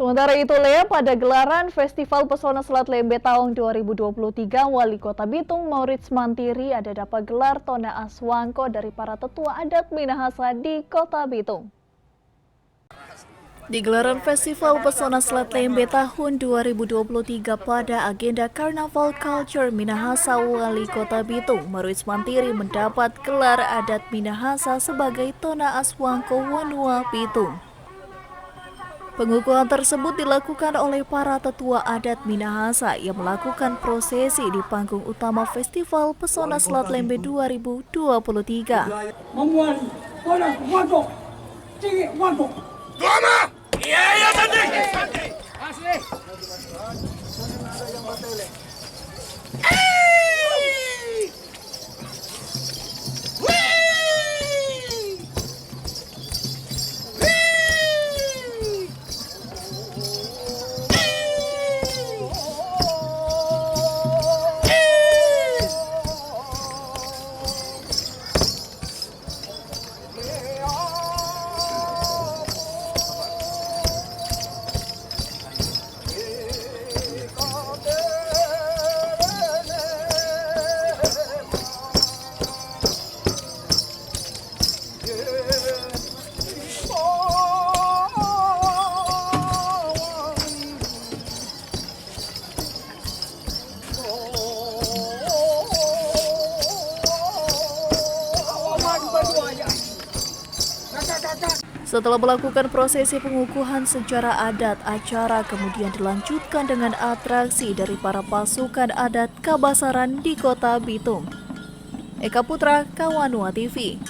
Sementara itu, Lea, pada gelaran Festival Pesona Selat Lembe tahun 2023, Wali Kota Bitung Maurits Mantiri ada dapat gelar Tona Aswangko dari para tetua adat Minahasa di Kota Bitung. Di gelaran Festival Pesona Selat Lembe tahun 2023 pada agenda Carnaval Culture Minahasa, Wali Kota Bitung Maurits Mantiri mendapat gelar adat Minahasa sebagai Tona Aswangko Wanua Bitung. Pengukuhan tersebut dilakukan oleh para tetua adat Minahasa yang melakukan prosesi di panggung utama Festival Pesona Selat Lembe 2023. Setelah melakukan prosesi pengukuhan secara adat, acara kemudian dilanjutkan dengan atraksi dari para pasukan adat Kabasaran di Kota Bitung. Eka Putra, Kawanua TV.